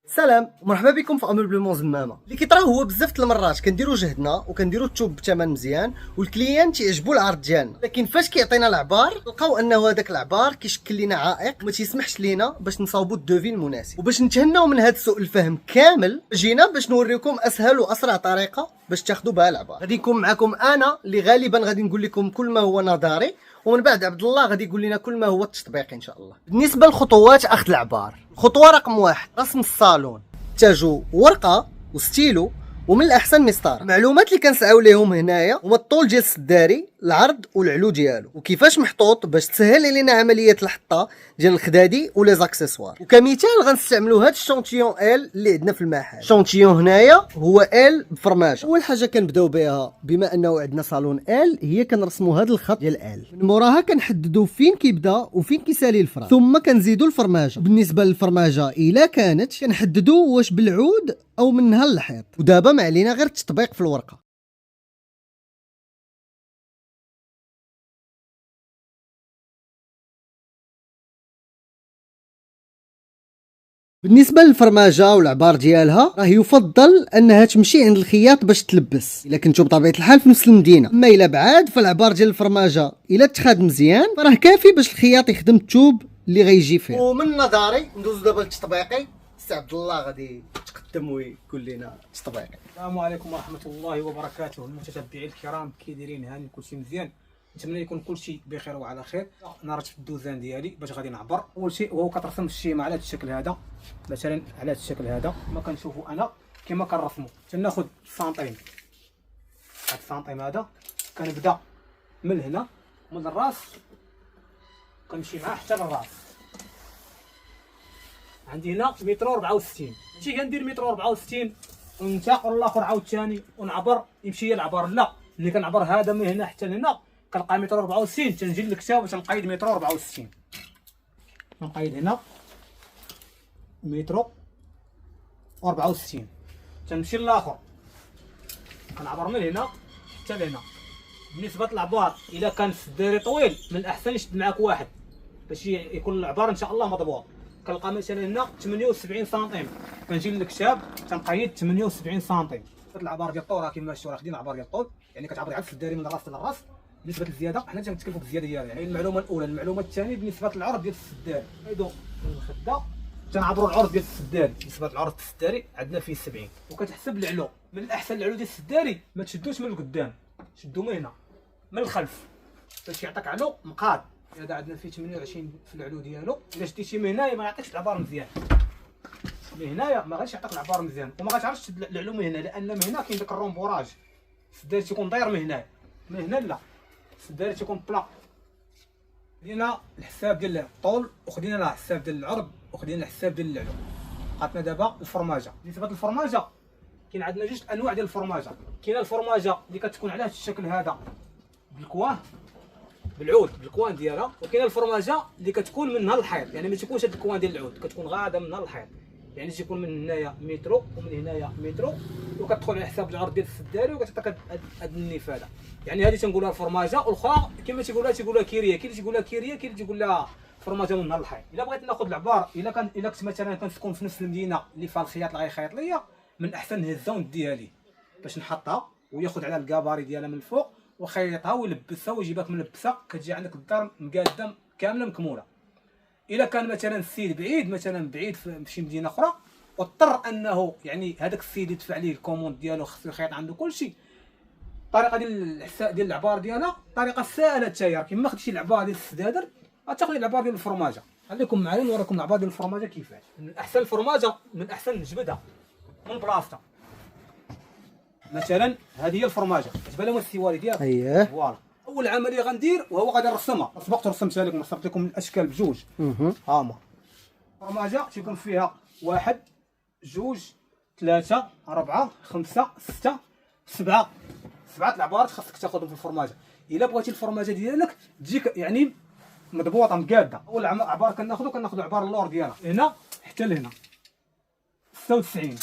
سلام ومرحبا بكم في اموبلمون زمامه. اللي كيطرا هو بزاف المرات كنديروا جهدنا وكنديروا التوب بثمن مزيان والكليان تيعجبو العرض ديالنا، لكن فاش كيعطينا العبار لقاو انه هذاك العبار كيشكل لنا عائق وما تيسمحش لينا باش نصاوبوا الدوفي المناسب. وباش نتهناو من هذا سوء الفهم كامل جينا باش نوريكم اسهل واسرع طريقه باش تاخذوا بها العبار. غادي نكون معكم انا اللي غالبا غادي نقول لكم كل ما هو نظري، ومن بعد عبد الله غادي يقول لنا كل ما هو التطبيقي ان شاء الله. بالنسبه لخطوات اخذ العبار، خطوه رقم 1 رسم الصالون، تحتاجوا ورقه وستيلو ومن الاحسن مسطره. المعلومات اللي كنسعاو ليهم هنايا هما الطول ديال السداري، العرض والعلو ديالو، وكيفاش محطوط باش تسهل علينا عمليه الحطه ديال الخدادي ولي زاكسيسوار. وكمثال غنستعملوا هذا الشونتيون ال اللي عندنا في المحل. شونتيون هنايا هو ال بفرماجه. اول حاجه كنبداو بها بما انه عندنا صالون ال هي كنرسموا هذا الخط ديال ال، من موراها كنحددوا فين كيبدا وفين كيسالي الفراغ، ثم كنزيدوا الفرماجه. بالنسبه للفرماجه الا كانت كنحددوا واش بالعود او منها للحيط. ودابا ما علينا غير التطبيق في الورقه. بالنسبه للفرماجه والعبار ديالها راه يفضل انها تمشي عند الخياط باش تلبس الا كنتو بطبيعه الحال في نفس المدينه، اما الا بعاد فالعبار ديال الفرماجه الا تخاد مزيان فراه كافي باش الخياط يخدم الثوب اللي غيجي فيه. ومن نظري ندوزو دابا للتطبيقي. سي عبد الله غادي يتقدم ويقول لنا التطبيقي. السلام عليكم ورحمة الله وبركاته. المتتبعين الكرام كي دايرين؟ هاني كلشي مزيان؟ نتمنى يكون كلشي بخير وعلى خير. انا راه في الدوزان ديالي باش غادي نعبر. اول شيء وهو كترسم الشيمه على هذا الشكل هذا، مثلا على هذا الشكل هذا كما كنشوفوا انا كما كنرسموا. تناخذ السنتيم، هذا السنتيم هذا كنبدا من هنا من الراس كنمشي معاه حتى للراس. عندي هنا متر 64، ماشي كندير متر 64 ونتا والاخر عاوتاني ونعبر يمشي لي العبر، لا، اللي كنعبر هذا من هنا حتى لهنا كنلقى متر 64 تنجي للكتاب باش نقيد متر 64. نقيد هنا متر 64 تنمشي للاخر كنعبر من هنا حتى لهنا. بالنسبه للعبار الا كان السداري طويل من الاحسن يشد معاك واحد باش يكون العبار ان شاء الله مضبوط. كنلقى مثلا هنا 78 سنتيم كنجي للكتاب تنقيد 78 سنتيم. العبار ديال الطول راه كما شفتوا راه خدين العبار ديال الطول، يعني كتعبر على السداري من الراس للراس. بالنسبه للزياده حنا تنتكلفوا بالزياده ديالها، يعني المعلومه الاولى. المعلومه الثانيه بالنسبه للعرض ديال السداري، نعيدوا الخده تنعبروا العرض ديال السداري. بالنسبه للعرض السداري عندنا فيه 70 وكتحسب العلو. من الاحسن العلو ديال السداري ما تشدوش من القدام، شدوا من هنا من الخلف باش يعطيك علو مقاد. هذا عندنا فيه 28 في العلو ديالو. الا شديتي من هنايا ما يعطيكش العبار مزيان، من هنايا ما غاديش يعطيك العبار مزيان وما غاتعرفش تشد العلو من هنا، لان من هنا كاين داك الرومبوراج. السداري تيكون داير من هنا، من هنا لا، السداري تيكون بلا. خدينا الحساب ديال الطول وخدينا الحساب ديال العرض وخدينا الحساب ديال العلو. بقاتنا دابا الفرماجه. بالنسبه للفرماجه كاين عندنا جوج انواع ديال الفرماجه. كاينه الفرماجه اللي كتكون على هذا الشكل هذا بالكواه بالعود بالكوان ديالها، وكاينه الفرماجه اللي كتكون منها الحيط، يعني ما تيكونش هذا الكوان ديال العود، كتكون غاده منها الحيط، يعني تيكون من هنايا مترو ومن هنايا مترو وكتدخل على حساب العرض ديال السداري وكتعطيك هاد النيف هذا. يعني هذه تنقولها الفرماجه، والاخرى كما تيقولها كيريه. كاين اللي تيقولها كيريه، كاين اللي تيقول لها فرماجه منها الحيط. الا بغيت ناخذ العبار الا كنت مثلا كنسكن في نفس المدينه اللي فيها الخياط اللي غيخيط ليا، من الاحسن نهزها ونديها ليه باش نحطها وياخذ على الكاباري ديالها من الفوق وخيطها ويلبسها ويجيبك ملبسه كتجي عندك الدار مقاده كامله مكموله. الا كان مثلا السيد بعيد، مثلا بعيد في شي مدينه اخرى، واضطر انه يعني هذاك السيد يدفع ليه الكوموند ديالو خصو يخيط عنده كلشي، الطريقه ديال العبار ديالها طريقه سهله حتى هي. كيما خديتي العبار ديال السدادر غتاخدي العبار ديال الفرماجه. خليكم معايا نوريكم العبار ديال الفرماجه كيفاش. من احسن الفرماجه من احسن نجبدها من بلاصتها. مثلا هذه هي الفرماجه، كتبان لهم السواري ديالها. اييه فوالا. اول عمليه غندير وهو غادي نرسمها. سبقت رسمتها لكم، رسمت لكم الاشكال بجوج. ها هما الفرماجه تيكون فيها 1 2 3 4 5 6 7 العبارات خاصك تاخذهم في الفرماجه. الا بغيتي الفرماجه ديالك تجيك يعني مضبوطه مقاده. اول عبار كناخذ عبار اللور ديالها هنا حتى لهنا 96.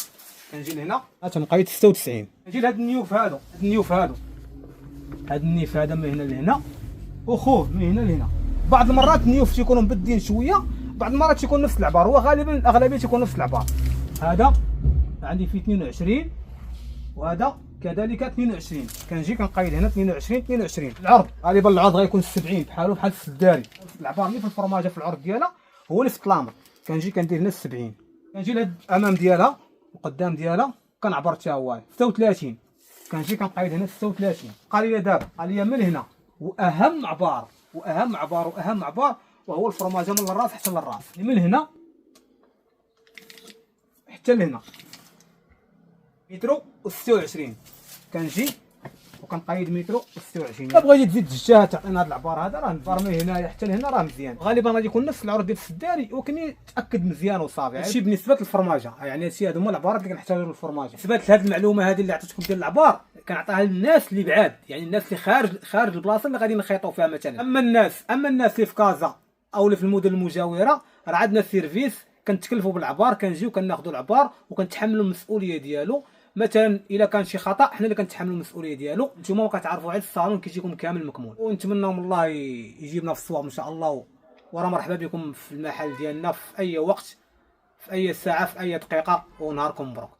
كنجي لهنا تنقيد 96. نجي لهاد النيوف هادو، هاد النيف هذا من هنا لهنا وخوه من هنا لهنا. بعض المرات النيوف تيكونوا مبدين شويه، بعض المرات تيكون نفس العبار. هو غالبا الاغلبيه تيكون نفس العبار. هذا عندي فيه 22 وهذا كذلك 22. كنجي كنقيد هنا 22 العرض. غالبا العرض غيكون 70 بحالو بحال السداري. العبار اللي في الفرماجه في العرض ديالها هو اللي في الطلامر. كنجي كندير هنا 70. كنجي لهاد الامام ديالها وقدام ديالها كنعبر حتى هو 36. كنجي كنقيد هنا 36. قال لي دابا قال لي من هنا واهم عبار وهو الفرماجه من الراس حتى للراس. من هنا حتى لهنا متر و26. كنجي وكنقيد متر و26. الا بغيتي تزيد الجهه تعطينا هذا العبار هذا راه العبار من هنا حتى لهنا راه مزيان. غالبا غادي يكون نفس العرض ديال السداري ولكن تاكد مزيان وصافي. هادشي بالنسبه للفرماجه، يعني هادشي هادو هما العبارات اللي كنحتاجو للفرماجه. بالنسبه لهاد المعلومه هذه اللي عطيتكم ديال العبار كنعطيها للناس اللي بعاد، يعني الناس اللي خارج البلاصه اللي غادي نخيطوا فيها مثلا. اما الناس اللي في كازا او اللي في المدن المجاوره راه عندنا سيرفيس كنتكلفوا بالعبار، كنجيو كناخذوا العبار وكنتحملوا المسؤوليه ديالو. مثلا الا كان شي خطا حنا اللي كنتحملوا المسؤوليه ديالو. نتوما كتعرفوا على الصالون كيجيكم كامل مكمول، ونتمنى من الله يجيبنا في الصواب ان شاء الله. وراه مرحبا بكم في المحل ديالنا في اي وقت، في اي ساعه، في اي دقيقه، ونهاركم مبروك.